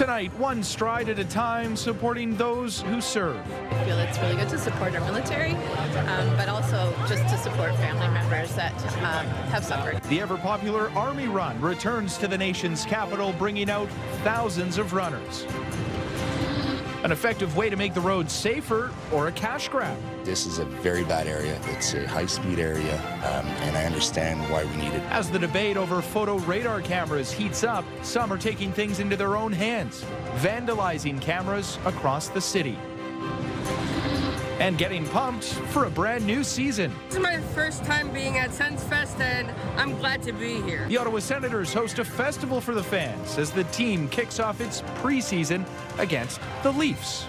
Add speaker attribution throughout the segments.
Speaker 1: Tonight, one stride at a time, supporting those who serve.
Speaker 2: I feel it's really good to support our military, but also just to support family members that have suffered.
Speaker 1: The ever-popular Army Run returns to the nation's capital, bringing out thousands of runners. An effective way to make the roads safer or a cash grab.
Speaker 3: This is a very bad area. It's a high-speed area, and I understand why we need it.
Speaker 1: As the debate over photo radar cameras heats up, some are taking things into their own hands, vandalizing cameras across the city. And getting pumped for a brand new season.
Speaker 4: This is my first time being at SensFest, and I'm glad to be here.
Speaker 1: The Ottawa Senators host a festival for the fans as the team kicks off its preseason against the Leafs.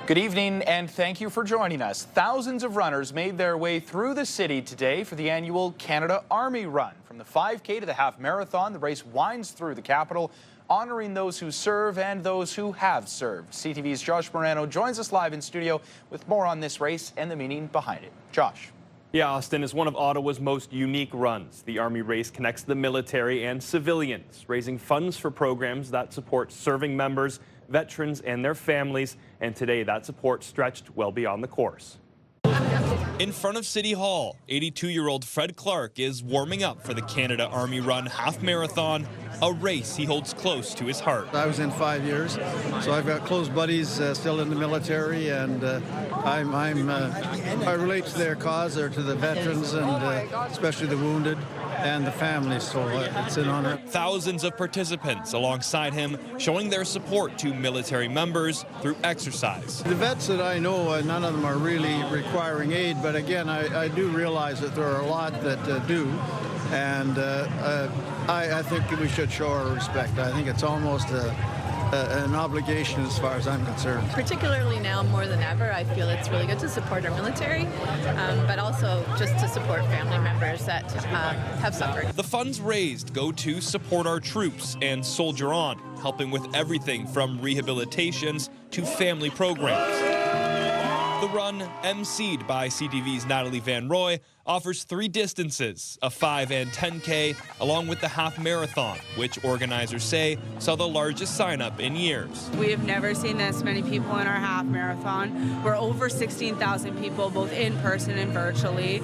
Speaker 1: Good evening, and thank you for joining us. Thousands of runners made their way through the city today for the annual Canada Army Run. From the 5K to the half marathon, the race winds through the capital, honoring those who serve and those who have served. CTV's Josh Morano joins us live in studio with more on this race and the meaning behind it. Josh.
Speaker 5: Yeah, Austin, is one of Ottawa's most unique runs. The Army race connects the military and civilians, raising funds for programs that support serving members, veterans, and their families. And today, that support stretched well beyond the course.
Speaker 6: In front of City Hall, 82-year-old Fred Clark is warming up for the Canada Army Run Half Marathon, a race he holds close to his heart.
Speaker 7: I was in 5 years, so I've got close buddies still in the military, and I relate to their cause, or to the veterans, and especially the wounded and the families, so it's an honor.
Speaker 6: Thousands of participants alongside him showing their support to military members through exercise.
Speaker 7: The vets that I know, none of them are really requiring aid, but again, I do realize that there are a lot that do, and I think we should show our respect. I think it's almost an obligation as far as I'm concerned.
Speaker 2: Particularly now more than ever, I feel it's really good to support our military, but also just to support family members that have suffered.
Speaker 6: The funds raised go to support our troops and Soldier On, helping with everything from rehabilitations to family programs. The run, emceed by CTV's Natalie Van Roy, offers 3 distances, a 5 and 10K, along with the half marathon, which organizers say saw the largest sign-up in years.
Speaker 8: We have never seen this many people in our half marathon. We're over 16,000 people, both in person and virtually.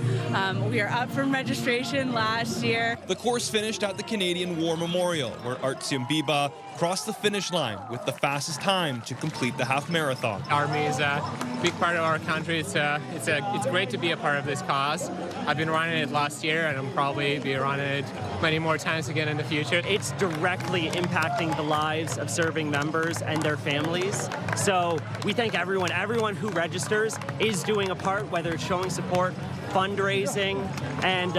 Speaker 8: We are up from registration last year.
Speaker 6: The course finished at the Canadian War Memorial, where Artyom Biba crossed the finish line with the fastest time to complete the half marathon.
Speaker 9: Army is a big part of our country. It's great to be a part of this cause. I've been running it last year, and I'll probably be running it many more times again in the future.
Speaker 10: It's directly impacting the lives of serving members and their families. So we thank everyone who registers is doing a part, whether it's showing support, fundraising, and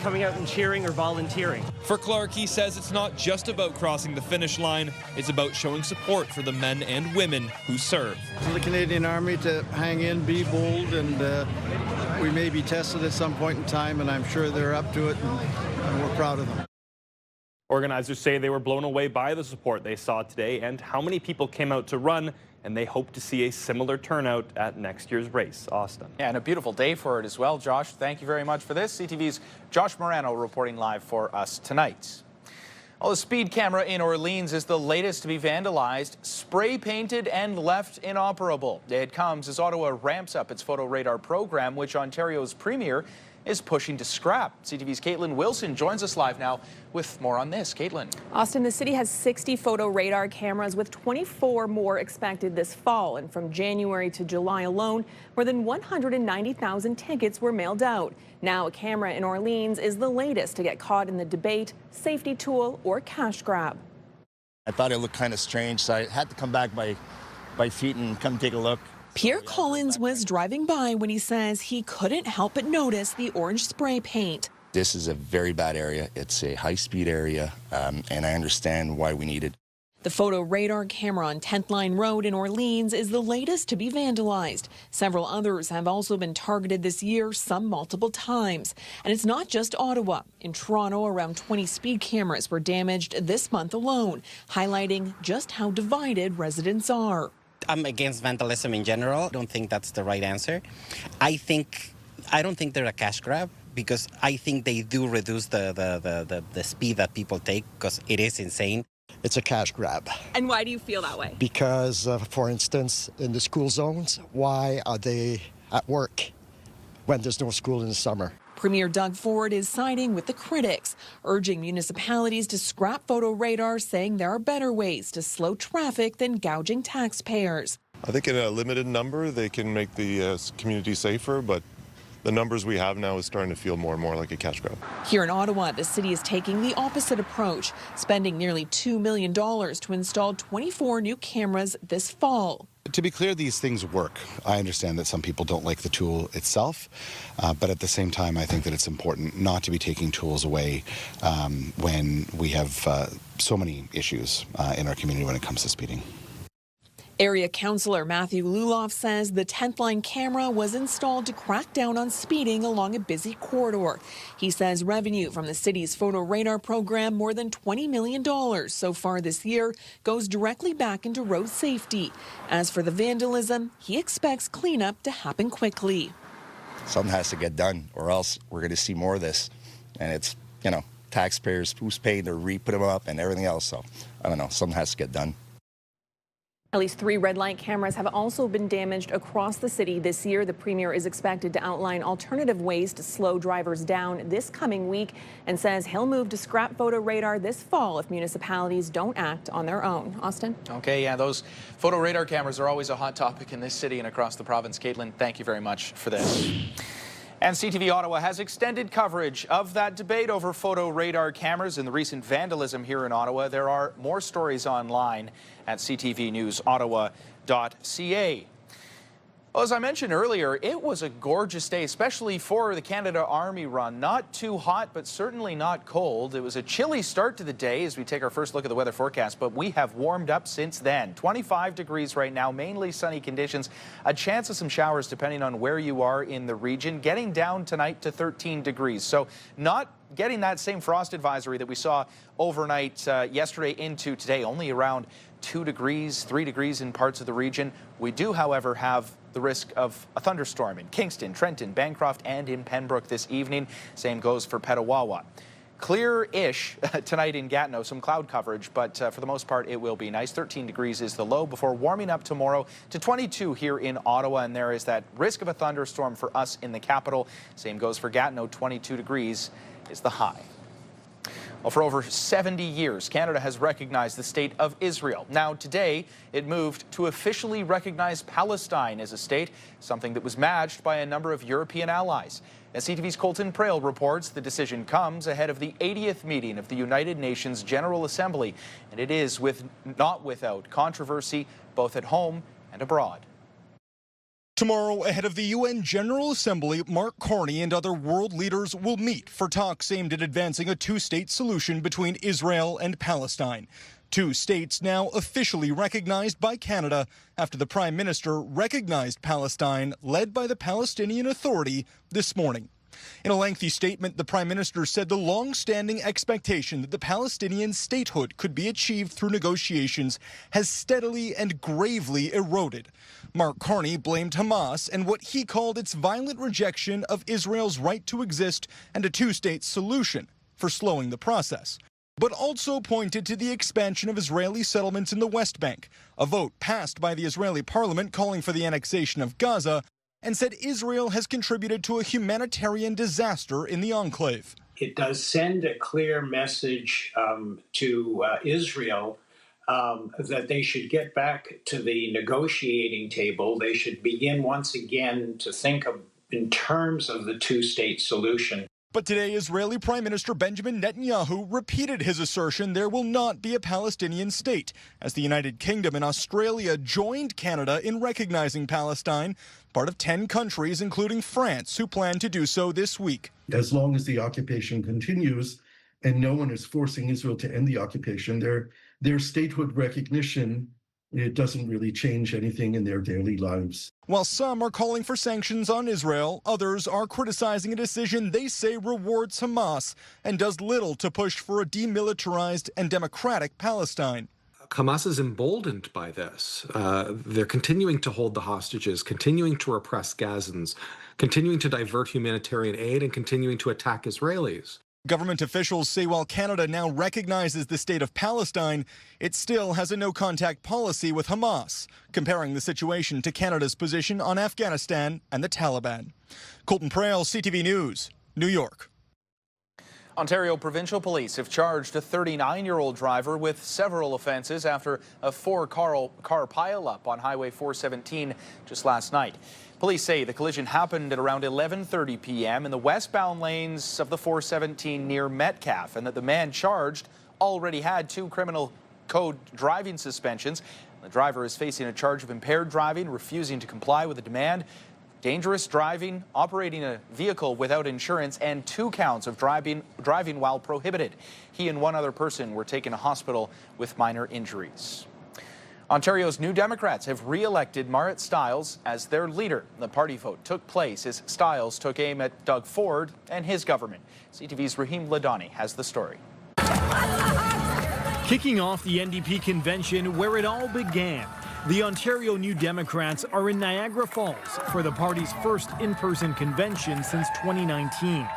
Speaker 10: coming out and cheering or volunteering.
Speaker 6: For Clark, he says it's not just about crossing the finish line, it's about showing support for the men and women who serve.
Speaker 7: To the Canadian Army to hang in, be bold, and we may be tested at some point in time, and I'm sure they're up to it, and we're proud of them.
Speaker 5: Organizers say they were blown away by the support they saw today and how many people came out to run, and they hope to see a similar turnout at next year's race. Austin.
Speaker 1: Yeah, and a beautiful day for it as well, Josh. Thank you very much for this. CTV's Josh Morano reporting live for us tonight. Well, the speed camera in Orleans is the latest to be vandalized, spray painted and left inoperable. It comes as Ottawa ramps up its photo radar program, which Ontario's premier is pushing to scrap. CTV's Caitlin Wilson joins us live now with more on this. Caitlin.
Speaker 11: Austin, the city has 60 photo radar cameras with 24 more expected this fall. And from January to July alone, more than 190,000 tickets were mailed out. Now a camera in Orleans is the latest to get caught in the debate, safety tool or cash grab.
Speaker 3: I thought it looked kind of strange, so I had to come back by feet and come take a look.
Speaker 12: Pierre Collins was driving by when he says he couldn't help but notice the orange spray paint.
Speaker 3: This is a very bad area. It's a high-speed area, and I understand why we need it.
Speaker 12: The photo radar camera on 10th Line Road in Orleans is the latest to be vandalized. Several others have also been targeted this year, some multiple times. And it's not just Ottawa. In Toronto, around 20 speed cameras were damaged this month alone, highlighting just how divided residents are.
Speaker 13: I'm against vandalism in general. I don't think that's the right answer. I think I don't think they're a cash grab, because I think they do reduce the speed that people take, because it is insane.
Speaker 14: It's a cash grab.
Speaker 11: And why do you feel that way?
Speaker 14: Because, for instance, in the school zones, why are they at work when there's no school in the summer?
Speaker 12: Premier Doug Ford is siding with the critics, urging municipalities to scrap photo radar, saying there are better ways to slow traffic than gouging taxpayers.
Speaker 15: I think in a limited number, they can make the community safer, but the numbers we have now is starting to feel more and more like a cash grab.
Speaker 12: Here in Ottawa, the city is taking the opposite approach, spending nearly $2 million to install 24 new cameras this fall.
Speaker 3: To be clear, these things work. I understand that some people don't like the tool itself, but at the same time, I think that it's important not to be taking tools away when we have so many issues in our community when it comes to speeding.
Speaker 12: Area Councillor Matthew Luloff says the 10th line camera was installed to crack down on speeding along a busy corridor. He says revenue from the city's photo radar program, more than $20 million so far this year, goes directly back into road safety. As for the vandalism, he expects cleanup to happen quickly.
Speaker 3: Something has to get done, or else we're going to see more of this. And it's, taxpayers who's paying to re-put them up and everything else. So, I don't know, something has to get done.
Speaker 11: At least 3 red light cameras have also been damaged across the city this year. The premier is expected to outline alternative ways to slow drivers down this coming week and says he'll move to scrap photo radar this fall if municipalities don't act on their own. Austin?
Speaker 1: Okay, yeah, those photo radar cameras are always a hot topic in this city and across the province. Caitlin, thank you very much for this. And CTV Ottawa has extended coverage of that debate over photo radar cameras and the recent vandalism here in Ottawa. There are more stories online at ctvnewsottawa.ca. Well, as I mentioned earlier, it was a gorgeous day, especially for the Canada Army run. Not too hot, but certainly not cold. It was a chilly start to the day as we take our first look at the weather forecast, but we have warmed up since then. 25 degrees right now, mainly sunny conditions. A chance of some showers depending on where you are in the region. Getting down tonight to 13 degrees. So not getting that same frost advisory that we saw overnight yesterday into today, only around 2 degrees, 3 degrees in parts of the region. We do, however, have the risk of a thunderstorm in Kingston, Trenton, Bancroft, and in Pembroke this evening. Same goes for Petawawa. Clear-ish tonight in Gatineau, some cloud coverage, but for the most part, it will be nice. 13 degrees is the low before warming up tomorrow to 22 here in Ottawa, and there is that risk of a thunderstorm for us in the capital. Same goes for Gatineau, 22 degrees is the high. Well, for over 70 years, Canada has recognized the state of Israel. Now, today, it moved to officially recognize Palestine as a state, something that was matched by a number of European allies. As CTV's Colton Prail reports, the decision comes ahead of the 80th meeting of the United Nations General Assembly, and it is not without controversy, both at home and abroad.
Speaker 16: Tomorrow, ahead of the UN General Assembly, Mark Carney and other world leaders will meet for talks aimed at advancing a two-state solution between Israel and Palestine. 2 states now officially recognized by Canada after the Prime Minister recognized Palestine, led by the Palestinian Authority, this morning. In a lengthy statement, the Prime Minister said the long-standing expectation that the Palestinian statehood could be achieved through negotiations has steadily and gravely eroded. Mark Carney blamed Hamas and what he called its violent rejection of Israel's right to exist and a two-state solution for slowing the process, but also pointed to the expansion of Israeli settlements in the West Bank, a vote passed by the Israeli parliament calling for the annexation of Gaza, and said Israel has contributed to a humanitarian disaster in the enclave.
Speaker 17: It does send a clear message to Israel that they should get back to the negotiating table. They should begin once again to think in terms of the two-state solution.
Speaker 16: But today, Israeli Prime Minister Benjamin Netanyahu repeated his assertion there will not be a Palestinian state, as the United Kingdom and Australia joined Canada in recognizing Palestine, part of 10 countries, including France, who plan to do so this week.
Speaker 18: As long as the occupation continues and no one is forcing Israel to end the occupation, their statehood recognition, it doesn't really change anything in their daily lives.
Speaker 16: While some are calling for sanctions on Israel, others are criticizing a decision they say rewards Hamas and does little to push for a demilitarized and democratic Palestine.
Speaker 19: Hamas is emboldened by this. They're continuing to hold the hostages, continuing to repress Gazans, continuing to divert humanitarian aid, and continuing to attack Israelis.
Speaker 16: Government officials say while Canada now recognizes the state of Palestine, it still has a no-contact policy with Hamas, comparing the situation to Canada's position on Afghanistan and the Taliban. Colton Prale, CTV News, New York.
Speaker 1: Ontario Provincial Police have charged a 39-year-old driver with several offenses after a four-car pileup on Highway 417 just last night. Police say the collision happened at around 11:30 p.m. in the westbound lanes of the 417 near Metcalfe, and that the man charged already had 2 criminal code driving suspensions. The driver is facing a charge of impaired driving, refusing to comply with the demand, dangerous driving, operating a vehicle without insurance, and 2 counts of driving while prohibited. He and 1 other person were taken to hospital with minor injuries. Ontario's New Democrats have re-elected Marit Stiles as their leader. The party vote took place as Stiles took aim at Doug Ford and his government. CTV's Raheem Ladani has the story.
Speaker 20: Kicking off the NDP convention where it all began, the Ontario New Democrats are in Niagara Falls for the party's first in-person convention since 2019.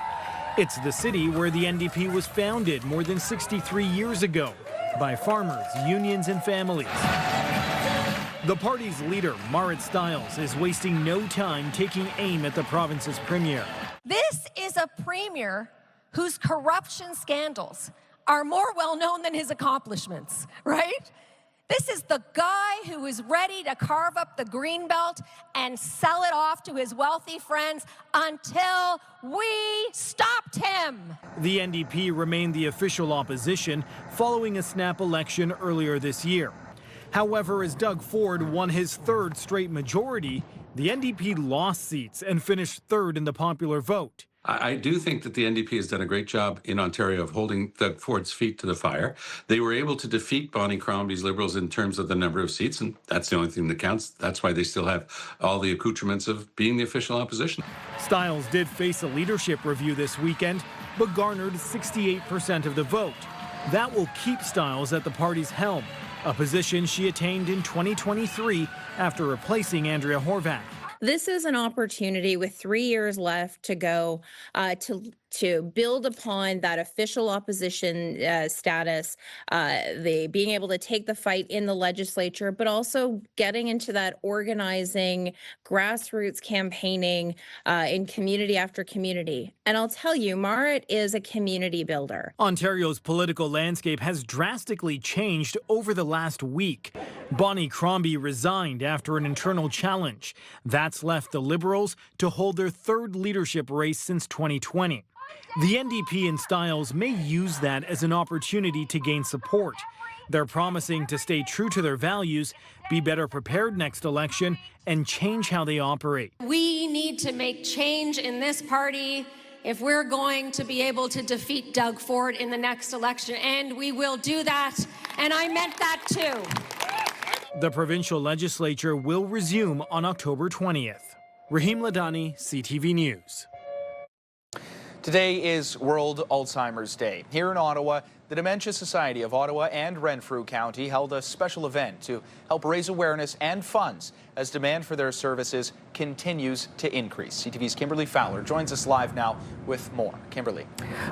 Speaker 20: It's the city where the NDP was founded more than 63 years ago by farmers, unions, and families. The party's leader, Marit Stiles, is wasting no time taking aim at the province's premier.
Speaker 21: This is a premier whose corruption scandals are more well known than his accomplishments, right? This is the guy who is ready to carve up the Greenbelt and sell it off to his wealthy friends until we stopped him.
Speaker 20: The NDP remained the official opposition following a snap election earlier this year. However, as Doug Ford won his 3rd straight majority, the NDP lost seats and finished 3rd in the popular vote.
Speaker 22: I do think that the NDP has done a great job in Ontario of holding Doug Ford's feet to the fire. They were able to defeat Bonnie Crombie's Liberals in terms of the number of seats, and that's the only thing that counts. That's why they still have all the accoutrements of being the official opposition.
Speaker 20: Stiles did face a leadership review this weekend, but garnered 68% of the vote. That will keep Stiles at the party's helm, a position she attained in 2023 after replacing Andrea Horvath.
Speaker 23: This is an opportunity with 3 years left to go to build upon that official opposition status, being able to take the fight in the legislature, but also getting into that organizing, grassroots campaigning in community after community. And I'll tell you, Marit is a community builder.
Speaker 20: Ontario's political landscape has drastically changed over the last week. Bonnie Crombie resigned after an internal challenge. That's left the Liberals to hold their 3rd leadership race since 2020. The NDP and Stiles may use that as an opportunity to gain support. They're promising to stay true to their values, be better prepared next election, and change how they operate.
Speaker 21: We need to make change in this party if we're going to be able to defeat Doug Ford in the next election, and we will do that, and I meant that too.
Speaker 20: The provincial legislature will resume on October 20th. Raheem Ladani, CTV News.
Speaker 1: Today is World Alzheimer's Day. Here in Ottawa, the Dementia Society of Ottawa and Renfrew County held a special event to help raise awareness and funds as demand for their services continues to increase. CTV's Kimberly Fowler joins us live now with more. Kimberly.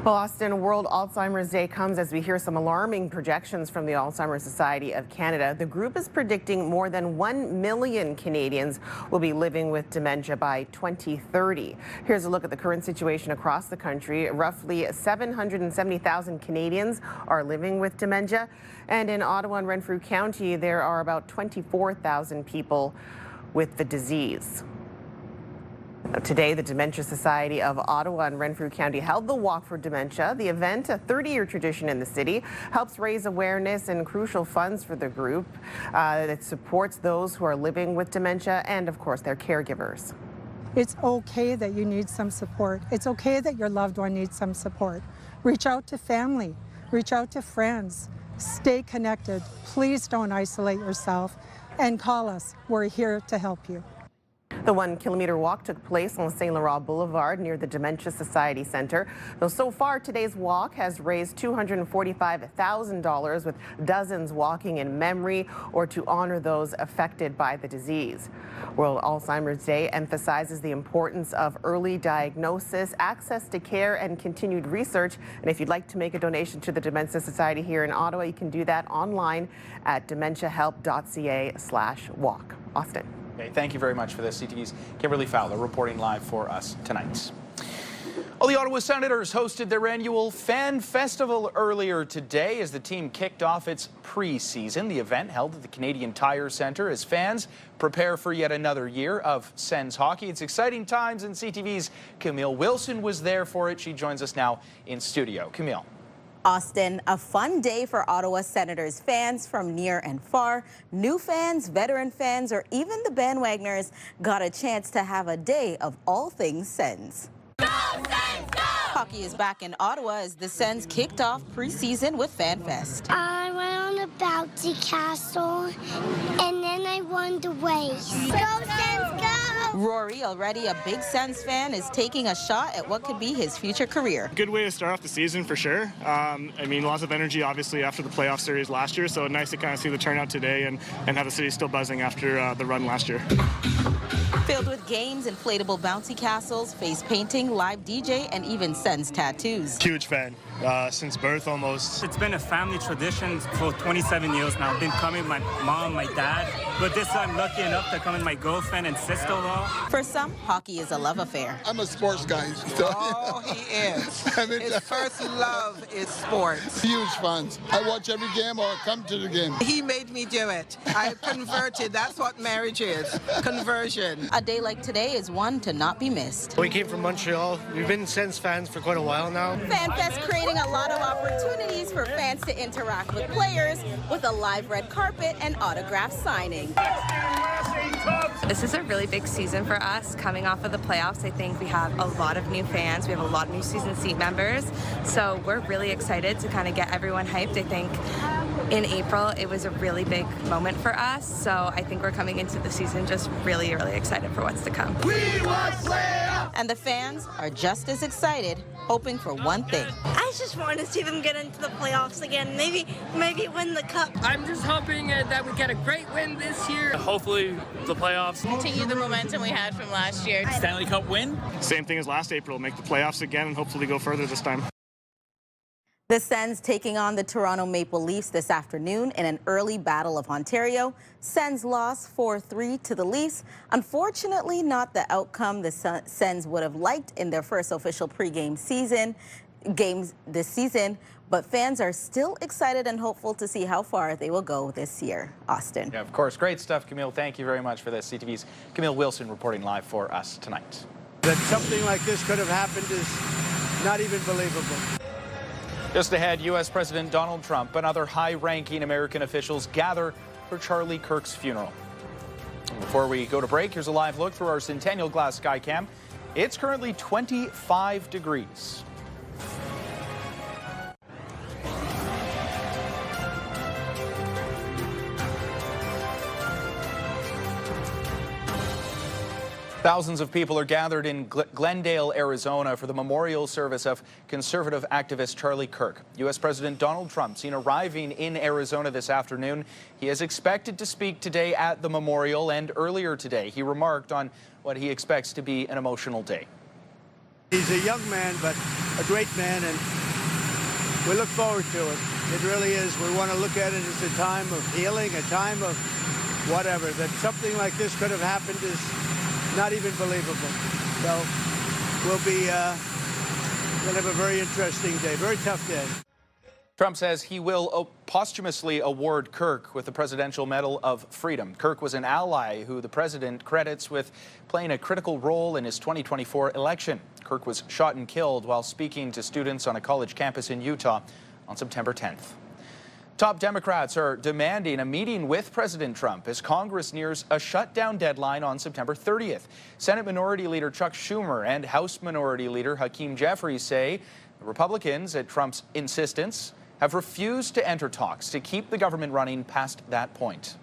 Speaker 24: Well, Austin, World Alzheimer's Day comes as we hear some alarming projections from the Alzheimer's Society of Canada. The group is predicting more than 1 million Canadians will be living with dementia by 2030. Here's a look at the current situation across the country. Roughly 770,000 Canadians are living with dementia. And in Ottawa and Renfrew County, there are about 24,000 people with the disease. Today, the Dementia Society of Ottawa and Renfrew County held the Walk for Dementia. The event, a 30-year tradition in the city, helps raise awareness and crucial funds for the group that supports those who are living with dementia and, of course, their caregivers.
Speaker 25: It's okay that you need some support. It's okay that your loved one needs some support. Reach out to family. Reach out to friends. Stay connected. Please don't isolate yourself. And call us. We're here to help you.
Speaker 24: The 1 kilometer walk took place on St. Laurent Boulevard near the Dementia Society Center. Though so far, today's walk has raised $245,000, with dozens walking in memory or to honor those affected by the disease. World Alzheimer's Day emphasizes the importance of early diagnosis, access to care, and continued research. And if you'd like to make a donation to the Dementia Society here in Ottawa, you can do that online at dementiahelp.ca/walk. Austin.
Speaker 1: Okay, thank you very much for this. CTV's Kimberly Fowler reporting live for us tonight. Well, the Ottawa Senators hosted their annual Fan Festival earlier today as the team kicked off its preseason. The event held at the Canadian Tire Centre as fans prepare for yet another year of Sens hockey. It's exciting times, and CTV's Camille Wilson was there for it. She joins us now in studio. Camille.
Speaker 2: Austin, a fun day for Ottawa Senators fans from near and far. New fans, veteran fans, or even the bandwagoners got a chance to have a day of all things Sens.
Speaker 4: Go, Sens, go!
Speaker 2: Hockey is back in Ottawa as the Sens kicked off preseason with FanFest.
Speaker 4: I went on a bouncy castle, and then I won the race. Go, Sens, go!
Speaker 2: Rory, already a big Sens fan, is taking a shot at what could be his future career.
Speaker 8: Good way to start off the season for sure. I mean, lots of energy obviously after the playoff series last year, so nice to kind of see the turnout today and have the city still buzzing after the run last year.
Speaker 2: Filled with games, inflatable bouncy castles, face painting, live DJ, and even Sens tattoos.
Speaker 8: Huge fan. Since birth almost.
Speaker 9: It's been a family tradition for 27 years now. I've been coming with my mom, my dad, but this time I'm lucky enough to come with my girlfriend and sister-in-law.
Speaker 2: For some, hockey is a love affair.
Speaker 10: I'm a sports guy. So,
Speaker 26: oh, he is. His first love is sports.
Speaker 10: Huge fans. I watch every game or come to the game.
Speaker 26: He made me do it. I converted. That's what marriage is. Conversion.
Speaker 2: A day like today is one to not be missed.
Speaker 27: We came from Montreal. We've been Sens fans for quite a while now.
Speaker 2: FanFest creating a lot of opportunities for fans to interact with players with a live red carpet and autograph signing.
Speaker 28: This is a really big season for us coming off of the playoffs. I think we have a lot of new fans. We have a lot of new season seat members. So we're really excited to kind of get everyone hyped. I think in April, it was a really big moment for us. So I think we're coming into the season just really, really excited for what's to come.
Speaker 2: And the fans are just as excited, hoping for one thing.
Speaker 29: I just want to see them get into the playoffs again. Maybe win the cup.
Speaker 30: I'm just hoping that we get a great win this year. Hopefully the playoffs.
Speaker 23: Continue the momentum we had from last year.
Speaker 30: Stanley Cup win.
Speaker 8: Same thing as last April. Make the playoffs again and hopefully go further this time.
Speaker 2: The Sens taking on the Toronto Maple Leafs this afternoon in an early battle of Ontario. Sens lost 4-3 to the Leafs. Unfortunately, not the outcome the Sens would have liked in their first official pregame games this season. But fans are still excited and hopeful to see how far they will go this year. Austin.
Speaker 1: Yeah, of course. Great stuff, Camille. Thank you very much for this. CTV's Camille Wilson reporting live for us tonight.
Speaker 7: That something like this could have happened is not even believable.
Speaker 1: Just ahead, U.S. President Donald Trump and other high-ranking American officials gather for Charlie Kirk's funeral. Before we go to break, here's a live look through our Centennial Glass Skycam. It's currently 25 degrees. Thousands of people are gathered in Glendale, Arizona for the memorial service of conservative activist Charlie Kirk. U.S. President Donald Trump seen arriving in Arizona this afternoon. He is expected to speak today at the memorial, and earlier today he remarked on what he expects to be an emotional day.
Speaker 7: He's a young man, but a great man, and we look forward to it. It really is. We want to look at it as a time of healing, a time of whatever. That something like this could have happened is not even believable. So we'll have a very interesting day, very tough day.
Speaker 1: Trump says he will posthumously award Kirk with the Presidential Medal of Freedom. Kirk was an ally who the president credits with playing a critical role in his 2024 election. Kirk was shot and killed while speaking to students on a college campus in Utah on September 10th. Top Democrats are demanding a meeting with President Trump as Congress nears a shutdown deadline on September 30th. Senate Minority Leader Chuck Schumer and House Minority Leader Hakeem Jeffries say the Republicans, at Trump's insistence, have refused to enter talks to keep the government running past that point.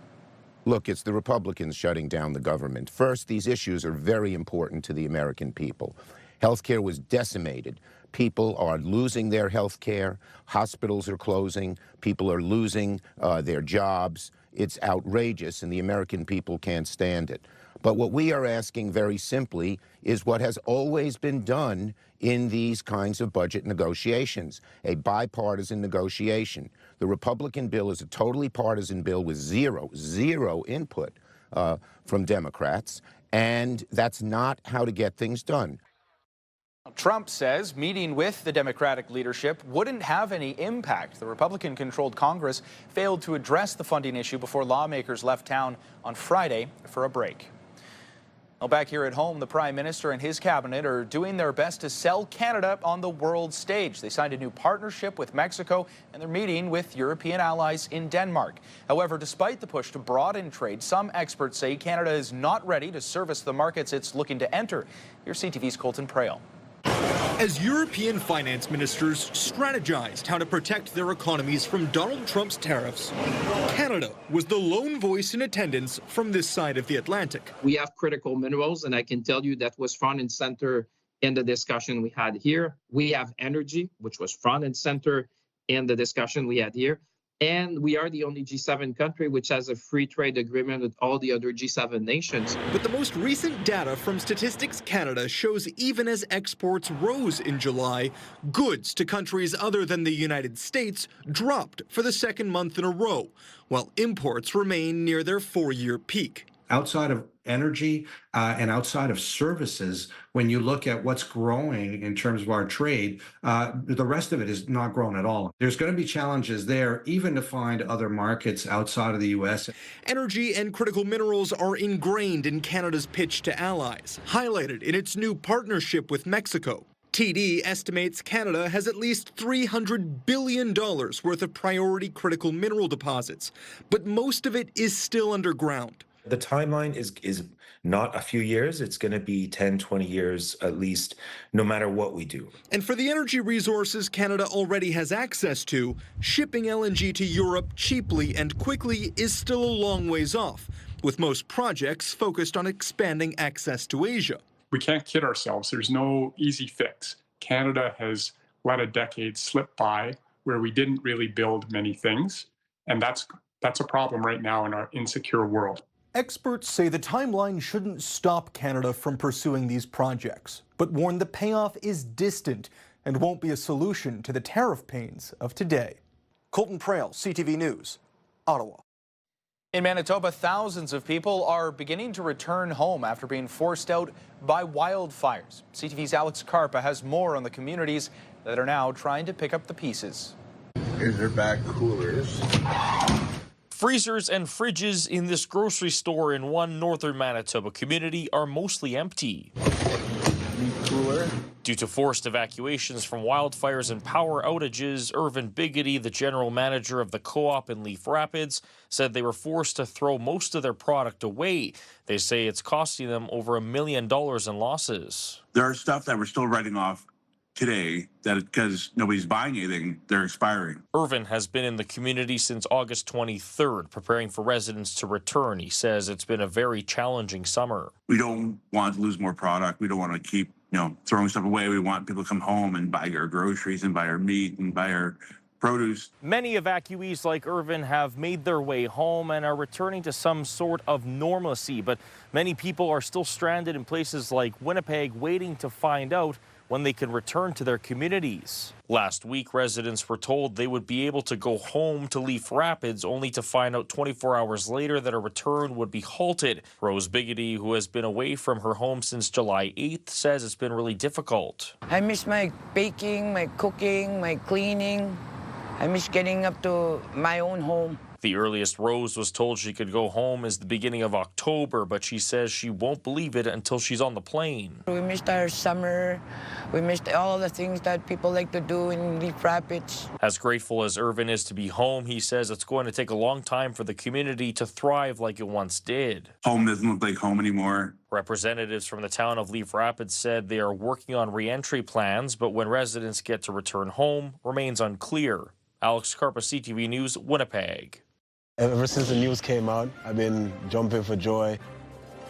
Speaker 3: Look, it's the Republicans shutting down the government. First, these issues are very important to the American people. Healthcare was decimated. People are losing their health care. Hospitals are closing. People are losing their jobs. It's outrageous, and the American people can't stand it. But what we are asking very simply is what has always been done in these kinds of budget negotiations, a bipartisan negotiation. The Republican bill is a totally partisan bill with zero input from Democrats, and that's not how to get things done.
Speaker 1: Trump says meeting with the Democratic leadership wouldn't have any impact. The Republican-controlled Congress failed to address the funding issue before lawmakers left town on Friday for a break. Now back here at home, the Prime Minister and his cabinet are doing their best to sell Canada on the world stage. They signed a new partnership with Mexico, and they're meeting with European allies in Denmark. However, despite the push to broaden trade, some experts say Canada is not ready to service the markets it's looking to enter. Here's CTV's Colton Prale.
Speaker 16: As European finance ministers strategized how to protect their economies from Donald Trump's tariffs, Canada was the lone voice in attendance from this side of the Atlantic.
Speaker 5: We have critical minerals, and I can tell you that was front and center in the discussion we had here. We have energy, which was front and center in the discussion we had here. And we are the only G7 country which has a free trade agreement with all the other G7 nations.
Speaker 16: But the most recent data from Statistics Canada shows even as exports rose in July, goods to countries other than the United States dropped for the second month in a row, while imports remain near their 4-year peak.
Speaker 6: Outside of energy and outside of services, when you look at what's growing in terms of our trade, the rest of it is not growing at all. There's going to be challenges there, even to find other markets outside of the U.S.
Speaker 16: Energy and critical minerals are ingrained in Canada's pitch to allies, highlighted in its new partnership with Mexico. TD estimates Canada has at least $300 billion worth of priority critical mineral deposits, but most of it is still underground.
Speaker 11: The timeline is not a few years. It's going to be 10, 20 years at least, no matter what we do.
Speaker 16: And for the energy resources Canada already has access to, shipping LNG to Europe cheaply and quickly is still a long ways off, with most projects focused on expanding access to Asia.
Speaker 12: We can't kid ourselves. There's no easy fix. Canada has let a decade slip by where we didn't really build many things, and that's a problem right now in our insecure world.
Speaker 16: Experts say the timeline shouldn't stop Canada from pursuing these projects, but warn the payoff is distant and won't be a solution to the tariff pains of today. Colton Prale, CTV News, Ottawa.
Speaker 1: In Manitoba, thousands of people are beginning to return home after being forced out by wildfires. CTV's Alex Carpa has more on the communities that are now trying to pick up the pieces.
Speaker 10: Is there back coolers?
Speaker 13: Freezers and fridges in this grocery store in one northern Manitoba community are mostly empty. Due to forced evacuations from wildfires and power outages, Irvin Biggity, the general manager of the co-op in Leaf Rapids, said they were forced to throw most of their product away. They say it's costing them over $1 million in losses.
Speaker 14: There are stuff that we're still writing off today that because nobody's buying anything, they're expiring.
Speaker 13: Irvin has been in the community since August 23rd, preparing for residents to return. He says it's been a very challenging summer.
Speaker 14: We don't want to lose more product. We don't want to keep, throwing stuff away. We want people to come home and buy our groceries and buy our meat and buy our produce.
Speaker 13: Many evacuees like Irvin have made their way home and are returning to some sort of normalcy, but many people are still stranded in places like Winnipeg, waiting to find out when they can return to their communities. Last week, residents were told they would be able to go home to Leaf Rapids, only to find out 24 hours later that a return would be halted. Rose Biggity, who has been away from her home since July 8th, says it's been really difficult.
Speaker 15: I miss my baking, my cooking, my cleaning. I miss getting up to my own home.
Speaker 13: The earliest Rose was told she could go home is the beginning of October, but she says she won't believe it until she's on the plane.
Speaker 15: We missed our summer. We missed all the things that people like to do in Leaf Rapids.
Speaker 13: As grateful as Irvin is to be home, he says it's going to take a long time for the community to thrive like it once did.
Speaker 14: Home doesn't look like home anymore.
Speaker 13: Representatives from the town of Leaf Rapids said they are working on re-entry plans, but when residents get to return home remains unclear. Alex Carpa, CTV News, Winnipeg.
Speaker 4: Ever since the news came out, I've been jumping for joy.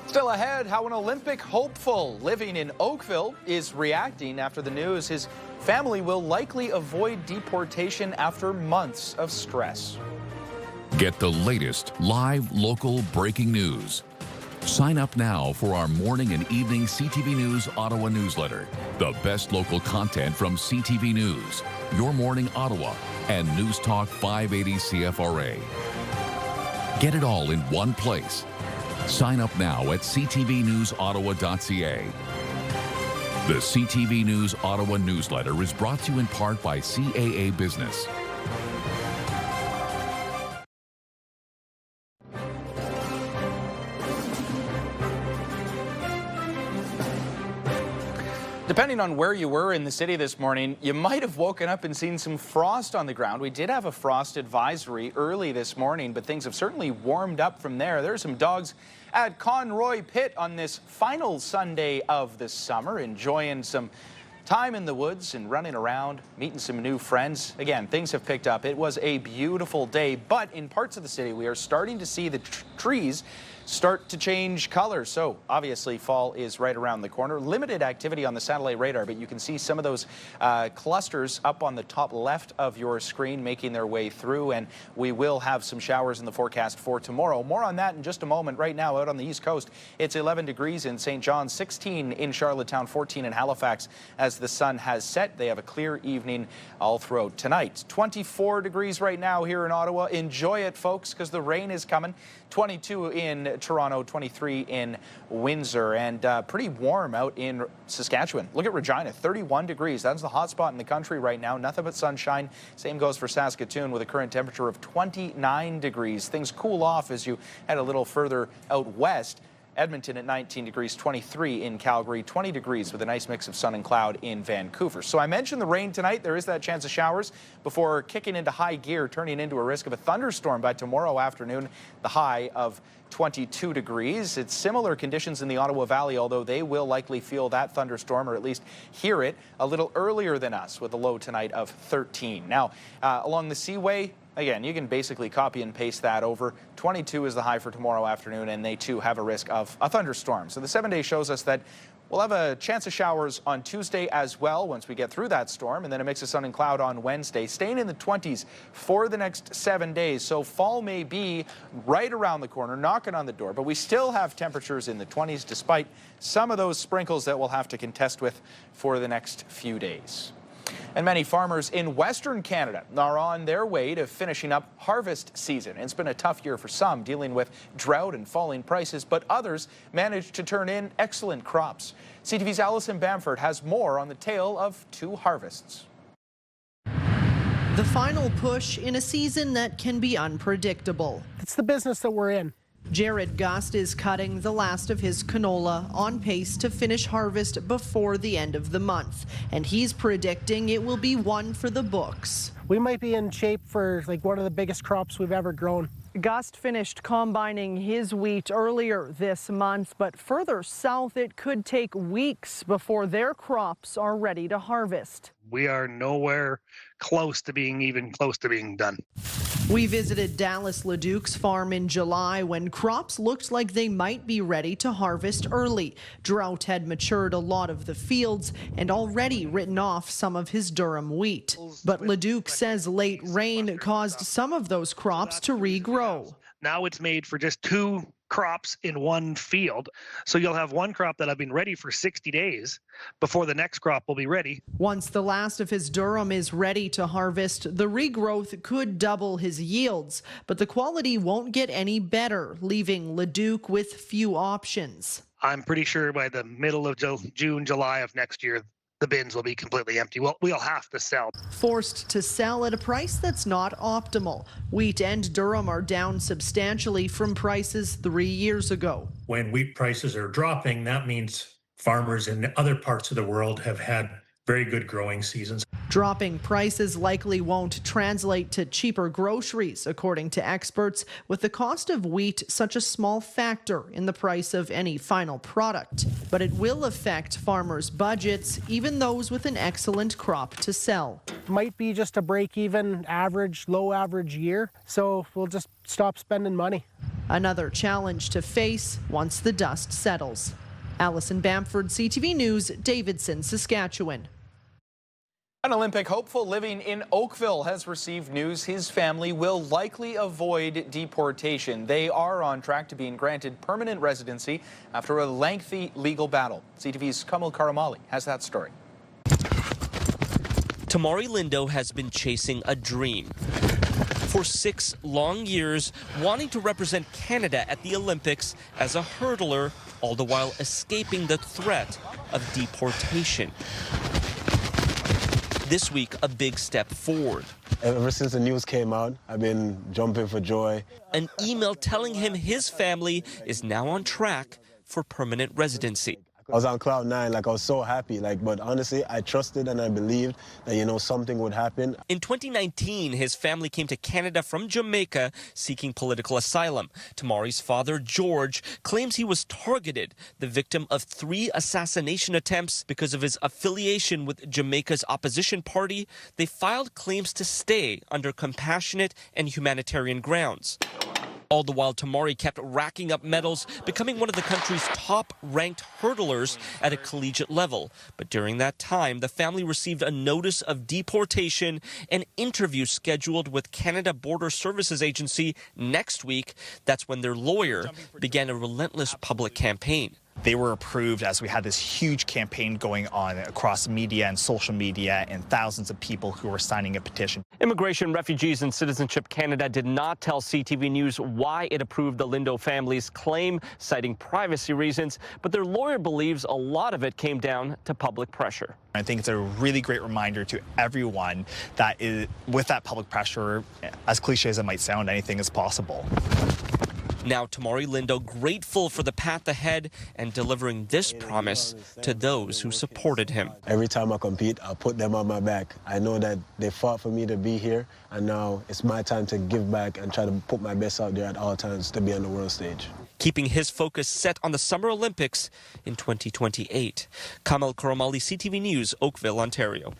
Speaker 1: Still ahead, how an Olympic hopeful living in Oakville is reacting after the news his family will likely avoid deportation after months of stress.
Speaker 9: Get the latest live local breaking news. Sign up now for our morning and evening CTV News Ottawa newsletter. The best local content from CTV News, Your Morning Ottawa, and News Talk 580 CFRA. Get it all in one place. Sign up now at ctvnewsottawa.ca. The CTV News Ottawa newsletter is brought to you in part by CAA Business.
Speaker 1: Depending on where you were in the city this morning, you might have woken up and seen some frost on the ground. We did have a frost advisory early this morning, but things have certainly warmed up from there. There are some dogs at Conroy Pit on this final Sunday of the summer, enjoying some time in the woods and running around, meeting some new friends. Again, things have picked up. It was a beautiful day, but in parts of the city, we are starting to see the trees start to change color. So obviously fall is right around the corner. Limited activity on the satellite radar, but you can see some of those clusters up on the top left of your screen making their way through, and we will have some showers in the forecast for tomorrow. More on that in just a moment. Right now out on the East Coast, it's 11 degrees in St. John's, 16 in Charlottetown, 14 in Halifax as the sun has set. They have a clear evening all throughout tonight. 24 degrees right now here in Ottawa. Enjoy it, folks, because the rain is coming. 22 in Toronto, 23 in Windsor, and pretty warm out in Saskatchewan. Look at Regina, 31 degrees. That's the hot spot in the country right now. Nothing but sunshine. Same goes for Saskatoon with a current temperature of 29 degrees. Things cool off as you head a little further out west. Edmonton at 19 degrees, 23 in Calgary, 20 degrees with a nice mix of sun and cloud in Vancouver. So I mentioned the rain tonight. There is that chance of showers before kicking into high gear, turning into a risk of a thunderstorm by tomorrow afternoon, the high of 22 degrees. It's similar conditions in the Ottawa Valley, although they will likely feel that thunderstorm, or at least hear it, a little earlier than us with a low tonight of 13. Now, along the Seaway, again, you can basically copy and paste that over. 22 is the high for tomorrow afternoon, and they too have a risk of a thunderstorm. So the 7-day shows us that we'll have a chance of showers on Tuesday as well once we get through that storm, and then a mix of sun and cloud on Wednesday, staying in the 20s for the next 7 days. So fall may be right around the corner, knocking on the door, but we still have temperatures in the 20s despite some of those sprinkles that we'll have to contest with for the next few days. And many farmers in Western Canada are on their way to finishing up harvest season. It's been a tough year for some, dealing with drought and falling prices, but others managed to turn in excellent crops. CTV's Allison Bamford has more on the tale of two harvests.
Speaker 17: The final push in a season that can be unpredictable.
Speaker 18: It's the business that we're in.
Speaker 17: Jared Gust is cutting the last of his canola, on pace to finish harvest before the end of the month. And he's predicting it will be one for the books.
Speaker 18: We might be in shape for like one of the biggest crops we've ever grown.
Speaker 17: Gust finished combining his wheat earlier this month, but further south it could take weeks before their crops are ready to harvest.
Speaker 27: We are nowhere close to being done.
Speaker 17: We visited Dallas Leduc's farm in July when crops looked like they might be ready to harvest early. Drought had matured a lot of the fields and already written off some of his Durham wheat. But Leduc says late rain caused some of those crops to regrow.
Speaker 27: Now it's made for just two crops in one field. So you'll have one crop that'll have been ready for 60 days before the next crop will be ready.
Speaker 17: Once the last of his Durham is ready to harvest, the regrowth could double his yields, but the quality won't get any better, leaving Leduc with few options.
Speaker 27: I'm pretty sure by the middle of June, July of next year, the bins will be completely empty. We'll have to sell.
Speaker 17: Forced to sell at a price that's not optimal. Wheat and Durham are down substantially from prices 3 years ago.
Speaker 19: When wheat prices are dropping, that means farmers in other parts of the world have had very good growing seasons.
Speaker 17: Dropping prices likely won't translate to cheaper groceries, according to experts, with the cost of wheat such a small factor in the price of any final product. But it will affect farmers' budgets, even those with an excellent crop to sell.
Speaker 18: might be just a break-even average, low average year. So we'll just stop spending money.
Speaker 17: Another challenge to face once the dust settles. Allison Bamford, CTV News, Davidson, Saskatchewan.
Speaker 1: An Olympic hopeful living in Oakville has received news his family will likely avoid deportation. They are on track to being granted permanent residency after a lengthy legal battle. CTV's Kamal Karamali has that story.
Speaker 20: Tamari Lindo has been chasing a dream for 6 long years, wanting to represent Canada at the Olympics as a hurdler, all the while escaping the threat of deportation. This week, a big step forward.
Speaker 4: Ever since the news came out, I've been jumping for joy.
Speaker 20: An email telling him his family is now on track for permanent residency.
Speaker 4: I was on cloud 9, like I was so happy, but honestly, I trusted and I believed that, something would happen.
Speaker 20: In 2019, his family came to Canada from Jamaica seeking political asylum. Tamari's father, George, claims he was targeted, the victim of 3 assassination attempts because of his affiliation with Jamaica's opposition party. They filed claims to stay under compassionate and humanitarian grounds. All the while, Tamari kept racking up medals, becoming one of the country's top-ranked hurdlers at a collegiate level. But during that time, the family received a notice of deportation, an interview scheduled with Canada Border Services Agency next week. That's when their lawyer began a relentless public campaign.
Speaker 21: They were approved as we had this huge campaign going on across media and social media and thousands of people who were signing a petition.
Speaker 20: Immigration, Refugees and Citizenship Canada did not tell CTV News why it approved the Lindo family's claim, citing privacy reasons, but their lawyer believes a lot of it came down to public pressure.
Speaker 21: I think it's a really great reminder to everyone that with that public pressure, as cliche as it might sound, anything is possible.
Speaker 20: Now, Tamari Lindo grateful for the path ahead and delivering this promise to those who supported him.
Speaker 4: Every time I compete, I'll put them on my back. I know that they fought for me to be here, and now it's my time to give back and try to put my best out there at all times to be on the world stage.
Speaker 20: Keeping his focus set on the Summer Olympics in 2028. Kamal Karamali, CTV News, Oakville, Ontario.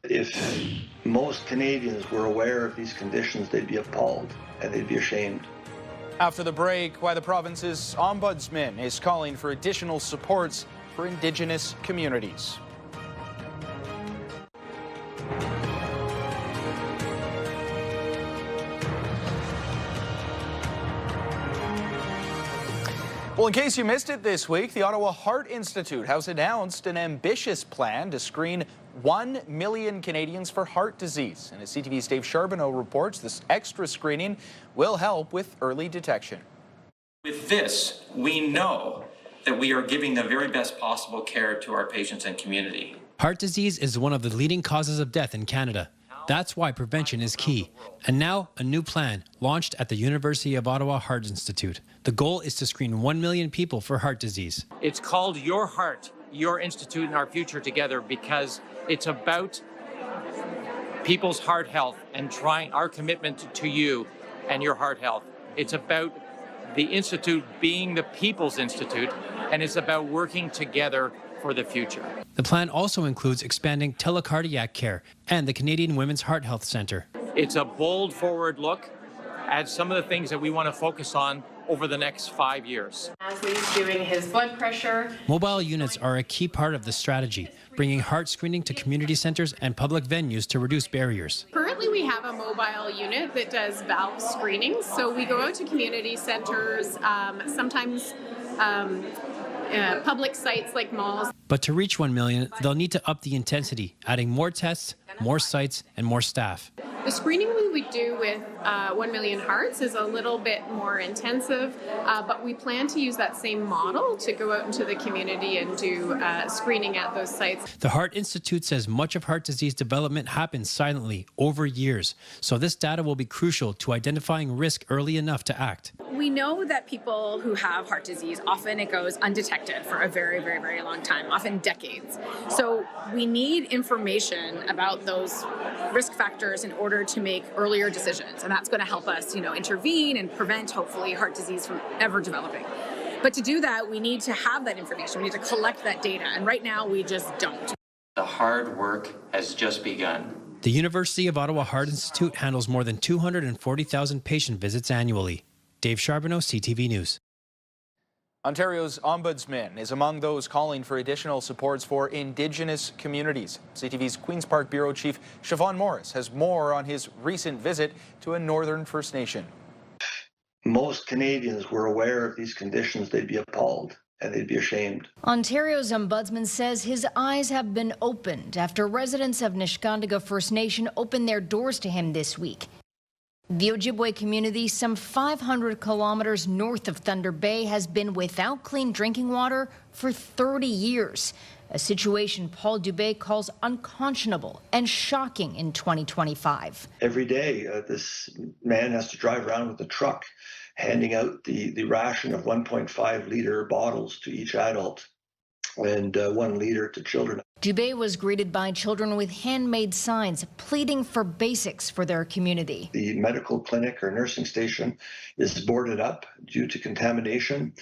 Speaker 22: If most Canadians were aware of these conditions, they'd be appalled and they'd be ashamed.
Speaker 1: After the break, why the province's ombudsman is calling for additional supports for Indigenous communities. Well, in case you missed it this week, the Ottawa Heart Institute has announced an ambitious plan to screen 1 million Canadians for heart disease. And as CTV's Dave Charbonneau reports, this extra screening will help with early detection.
Speaker 23: With this, we know that we are giving the very best possible care to our patients and community.
Speaker 24: Heart disease is one of the leading causes of death in Canada. That's why prevention is key. And now, a new plan launched at the University of Ottawa Heart Institute. The goal is to screen 1 million people for heart disease.
Speaker 25: It's called Your Heart, Your Institute, and Our Future Together because it's about people's heart health and trying our commitment to you and your heart health. It's about the Institute being the People's Institute, and it's about working together for the future.
Speaker 24: The plan also includes expanding telecardiac care and the Canadian Women's Heart Health Centre.
Speaker 25: It's a bold forward look at some of the things that we want to focus on over the next 5 years.
Speaker 26: As he's doing his blood pressure.
Speaker 24: Mobile units are a key part of the strategy, bringing heart screening to community centres and public venues to reduce barriers.
Speaker 26: Currently, we have a mobile unit that does valve screening. So we go out to community centres, sometimes public sites like malls.
Speaker 24: But to reach 1 million, they'll need to up the intensity, adding more tests, more sites, and more staff.
Speaker 26: The screening we would do with 1 Million Hearts is a little bit more intensive, but we plan to use that same model to go out into the community and do screening at those sites.
Speaker 24: The Heart Institute says much of heart disease development happens silently over years, so this data will be crucial to identifying risk early enough to act.
Speaker 26: We know that people who have heart disease, often it goes undetected for a very, very, very long time, often decades. So we need information about those risk factors in order to make earlier decisions. And that's going to help us, intervene and prevent, hopefully, heart disease from ever developing. But to do that, we need to have that information. We need to collect that data. And right now, we just don't.
Speaker 23: The hard work has just begun.
Speaker 24: The University of Ottawa Heart Institute handles more than 240,000 patient visits annually. Dave Charbonneau, CTV News.
Speaker 1: Ontario's Ombudsman is among those calling for additional supports for Indigenous communities. CTV's Queen's Park Bureau Chief Siobhan Morris has more on his recent visit to a Northern First Nation.
Speaker 22: Most Canadians were aware of these conditions, they'd be appalled and they'd be ashamed.
Speaker 2: Ontario's ombudsman says his eyes have been opened after residents of Niskandiga First Nation opened their doors to him this week. The Ojibwe community, some 500 kilometers north of Thunder Bay, has been without clean drinking water for 30 years. A situation Paul Dubé calls unconscionable and shocking in 2025.
Speaker 22: Every day, this man has to drive around with a truck handing out the ration of 1.5 liter bottles to each adult and 1 liter to children.
Speaker 2: Dubé was greeted by children with handmade signs pleading for basics for their community.
Speaker 22: The medical clinic or nursing station is boarded up due to contamination.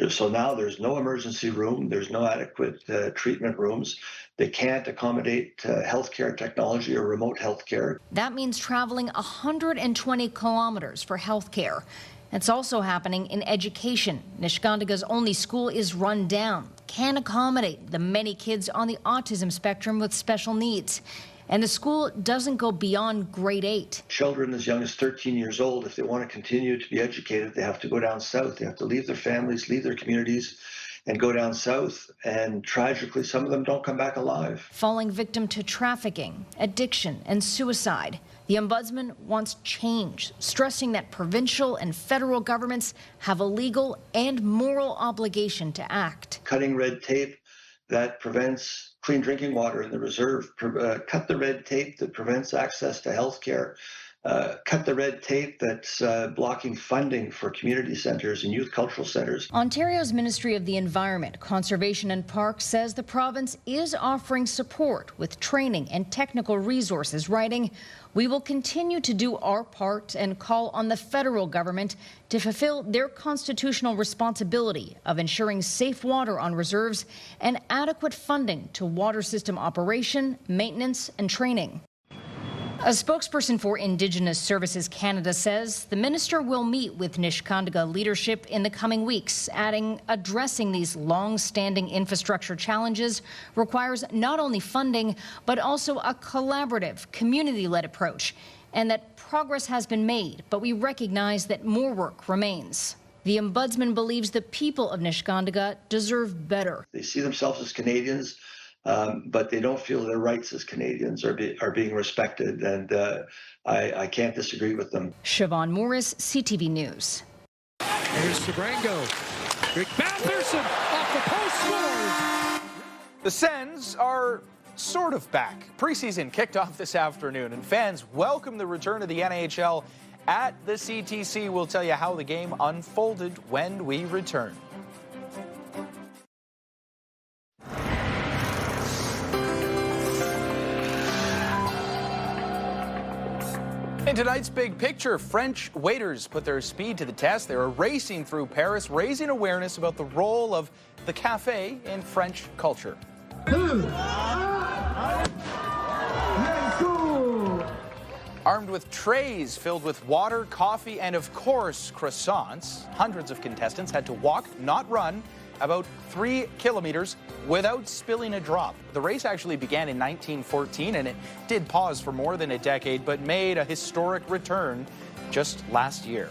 Speaker 22: So now there's no emergency room. There's no adequate treatment rooms. They can't accommodate healthcare technology or remote healthcare.
Speaker 2: That means traveling 120 kilometers for healthcare. It's also happening in education. Niskandiga's only school is run down, can't accommodate the many kids on the autism spectrum with special needs. And the school doesn't go beyond grade 8.
Speaker 22: Children as young as 13 years old, if they want to continue to be educated, they have to go down south. They have to leave their families, leave their communities, and go down south. And tragically, some of them don't come back alive.
Speaker 2: Falling victim to trafficking, addiction, and suicide. The Ombudsman wants change, stressing that provincial and federal governments have a legal and moral obligation to act.
Speaker 22: Cutting red tape that prevents clean drinking water in the reserve, cut the red tape that prevents access to health care, cut the red tape that's blocking funding for community centres and youth cultural centres.
Speaker 2: Ontario's Ministry of the Environment, Conservation and Parks says the province is offering support with training and technical resources, writing, "We will continue to do our part and call on the federal government to fulfill their constitutional responsibility of ensuring safe water on reserves and adequate funding to water system operation, maintenance and training." A spokesperson for Indigenous Services Canada says the minister will meet with Niskandiga leadership in the coming weeks, adding addressing these long-standing infrastructure challenges requires not only funding, but also a collaborative, community-led approach, and that progress has been made, but we recognize that more work remains. The Ombudsman believes the people of Niskandiga deserve better.
Speaker 22: They see themselves as Canadians, but they don't feel their rights as Canadians are being respected, and I can't disagree with them.
Speaker 2: Siobhan Morris, CTV News.
Speaker 3: Here's Sabrango. Big Batherson off the post scores.
Speaker 1: The Sens are sort of back. Preseason kicked off this afternoon, and fans welcome the return of the NHL at the CTC. We'll tell you how the game unfolded when we return. In tonight's big picture, French waiters put their speed to the test. They were racing through Paris, raising awareness about the role of the cafe in French culture. Armed with trays filled with water, coffee, and of course, croissants, hundreds of contestants had to walk, not run, about 3 kilometers without spilling a drop. The race actually began in 1914, and it did pause for more than a decade, but made a historic return just last year.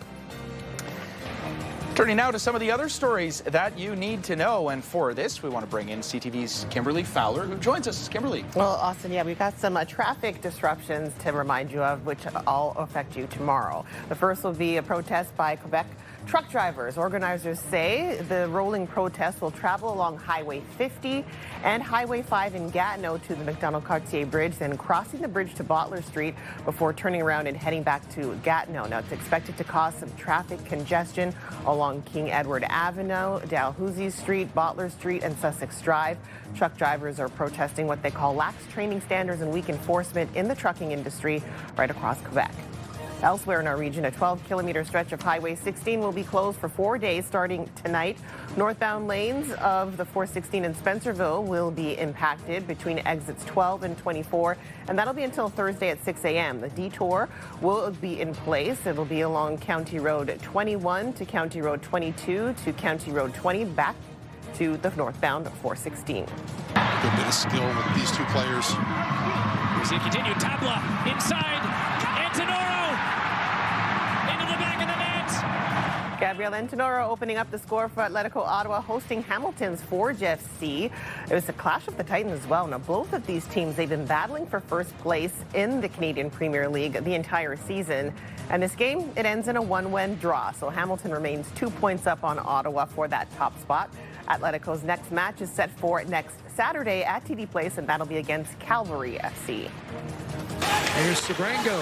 Speaker 1: Turning now to some of the other stories that you need to know, and for this, we want to bring in CTV's Kimberly Fowler, who joins us. Kimberly.
Speaker 5: Well, Austin, yeah, we've got some traffic disruptions to remind you of, which all affect you tomorrow. The first will be a protest by Quebec truck drivers. Organizers say the rolling protest will travel along Highway 50 and Highway 5 in Gatineau to the McDonald-Cartier Bridge, then crossing the bridge to Bottler Street before turning around and heading back to Gatineau. Now, it's expected to cause some traffic congestion along King Edward Avenue, Dalhousie Street, Bottler Street, and Sussex Drive. Truck drivers are protesting what they call lax training standards and weak enforcement in the trucking industry right across Quebec. Elsewhere in our region, a 12-kilometer stretch of Highway 16 will be closed for 4 days starting tonight. Northbound lanes of the 416 in Spencerville will be impacted between exits 12 and 24, and that'll be until Thursday at 6 a.m. The detour will be in place. It'll be along County Road 21 to County Road 22 to County Road 20 back to the northbound 416.
Speaker 6: Good bit of skill with these two players.
Speaker 3: As he continued, Tabla inside, Antonoro into the back of the net.
Speaker 5: Gabriel Antonoro opening up the score for Atletico Ottawa, hosting Hamilton's Forge FC. It was a clash of the Titans as well. Now, both of these teams, they've been battling for first place in the Canadian Premier League the entire season. And this game, it ends in a 1-1 draw. So Hamilton remains 2 points up on Ottawa for that top spot. Atletico's next match is set for next Saturday at TD Place, and that'll be against Calvary FC.
Speaker 3: Here's Sabrango.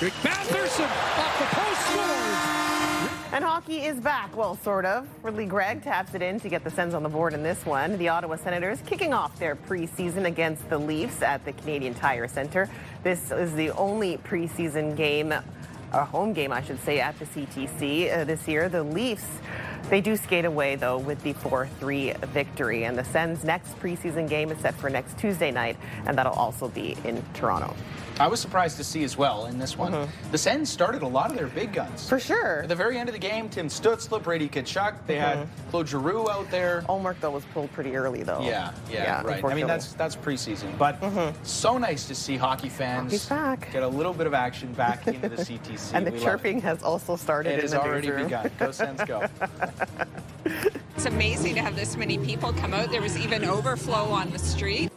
Speaker 3: Rick Batherson off the post scores.
Speaker 5: And hockey is back, well, sort of. Ridley Gregg taps it in to get the Sens on the board in this one. The Ottawa Senators kicking off their preseason against the Leafs at the Canadian Tire Centre. This is the only preseason game, a home game, I should say, at the CTC this year. The Leafs, they do skate away, though, with the 4-3 victory. And the Sens' next preseason game is set for next Tuesday night, and that'll also be in Toronto.
Speaker 1: I was surprised to see as well in this one. The Sens started a lot of their big guns.
Speaker 5: For sure.
Speaker 1: At the very end of the game, Tim Stützle, Brady Tkachuk, they had Claude Giroux out there.
Speaker 5: Ullmark, though, was pulled pretty early, though.
Speaker 1: Yeah, right. I mean, that's preseason. But so nice to see hockey fans get a little bit of action back into the CTC.
Speaker 5: And the chirping has also started
Speaker 1: It has already begun. Go Sens, go.
Speaker 7: It's amazing to have this many people come out. There was even overflow on the street.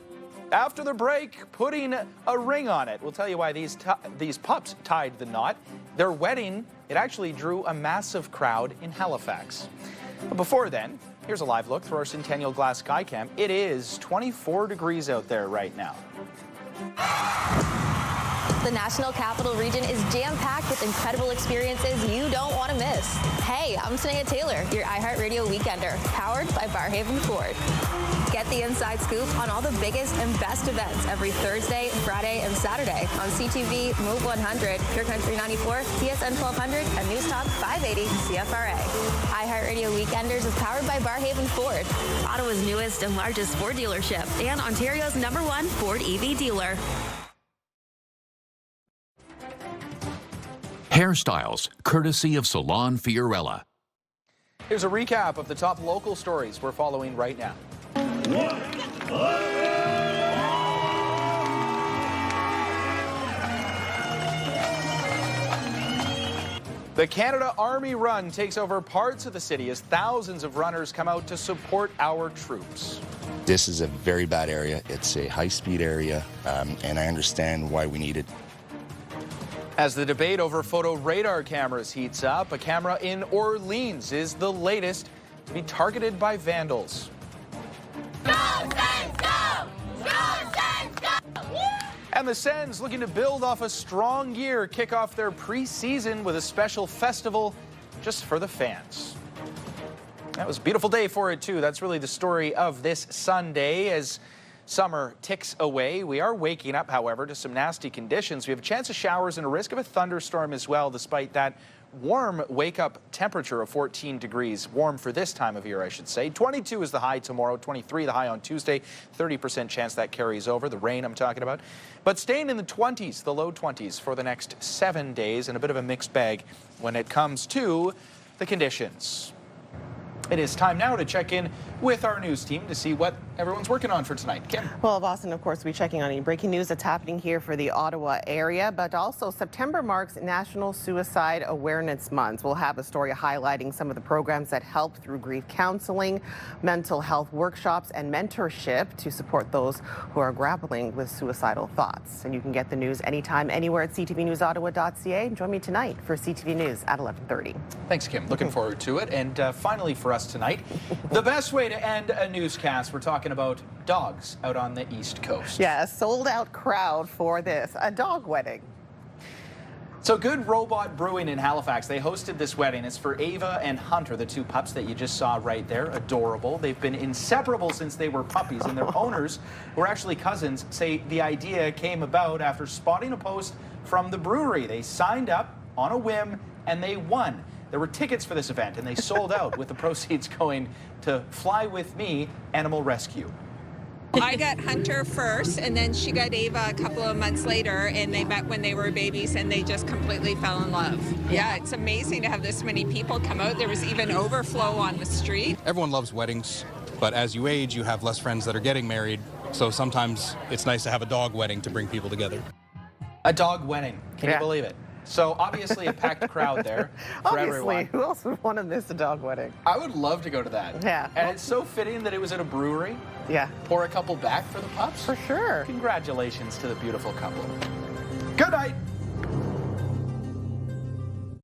Speaker 1: After the break, putting a ring on it. We'll tell you why these pups tied the knot. Their wedding, it actually drew a massive crowd in Halifax. But before then, here's a live look through our Centennial Glass Skycam. It is 24 degrees out there right now.
Speaker 8: The National Capital Region is jam-packed with incredible experiences you don't want to miss. Hey, I'm Sanaya Taylor, your iHeartRadio Weekender, powered by Barrhaven Ford. Get the inside scoop on all the biggest and best events every Thursday, Friday, and Saturday on CTV, Move 100, Pure Country 94, TSN 1200, and News Talk 580 CFRA. iHeartRadio Weekenders is powered by Barrhaven Ford, Ottawa's newest and largest Ford dealership, and Ontario's #1 Ford EV dealer.
Speaker 9: Hairstyles, courtesy of Salon Fiorella.
Speaker 1: Here's a recap of the top local stories we're following right now. The Canada Army Run takes over parts of the city as thousands of runners come out to support our troops.
Speaker 10: This is a very bad area. It's a high-speed area, and I understand why we need it.
Speaker 1: As the debate over photo radar cameras heats up, a camera in Orleans is the latest to be targeted by vandals.
Speaker 11: Go, Sens, go! Go, Sens, go!
Speaker 1: And the Sens, looking to build off a strong year, kick off their preseason with a special festival just for the fans. That was a beautiful day for it, too. That's really the story of this Sunday as summer ticks away. We are waking up, however, to some nasty conditions. We have a chance of showers and a risk of a thunderstorm as well, despite that warm wake-up temperature of 14 degrees. Warm for this time of year, I should say. 22 is the high tomorrow, 23 the high on Tuesday. 30% chance that carries over, the rain I'm talking about. But staying in the 20s, the low 20s for the next 7 days, and a bit of a mixed bag when it comes to the conditions. It is time now to check in with our news team to see what everyone's working on for tonight. Kim.
Speaker 5: Well, Boston, of course, we're checking on any breaking news that's happening here for the Ottawa area, but also September marks National Suicide Awareness Month. We'll have a story highlighting some of the programs that help through grief counseling, mental health workshops, and mentorship to support those who are grappling with suicidal thoughts. And you can get the news anytime, anywhere at ctvnewsottawa.ca. Join me tonight for CTV News at 11:30.
Speaker 1: Thanks, Kim. Looking forward to it. And finally for us tonight, the best way to end a newscast, we're talking about dogs out on the East Coast.
Speaker 5: Yeah, a sold-out crowd for this, a dog wedding.
Speaker 1: So Good Robot Brewing in Halifax, they hosted this wedding. It's for Ava and Hunter, the two pups that you just saw right there. Adorable. They've been inseparable since they were puppies, and their owners, who are actually cousins, say the idea came about after spotting a post from the brewery. They signed up on a whim and they won. There were tickets for this event and they sold out, with the proceeds going to Fly With Me Animal Rescue.
Speaker 7: I got Hunter first, and then she got Ava a couple of months later, and they met when they were babies, and they just completely fell in love. Yeah, it's amazing to have this many people come out. There was even overflow on the street.
Speaker 12: Everyone loves weddings, but as you age, you have less friends that are getting married, so sometimes it's nice to have a dog wedding to bring people together.
Speaker 1: A dog wedding. Can you believe it? So obviously a packed crowd there for everyone.
Speaker 5: Who else would want to miss a dog wedding?
Speaker 1: I would love to go to that.
Speaker 5: Yeah.
Speaker 1: And it's so fitting that it was at a brewery.
Speaker 5: Yeah.
Speaker 1: Pour a couple back for the pups.
Speaker 5: For sure.
Speaker 1: Congratulations to the beautiful couple. Good night.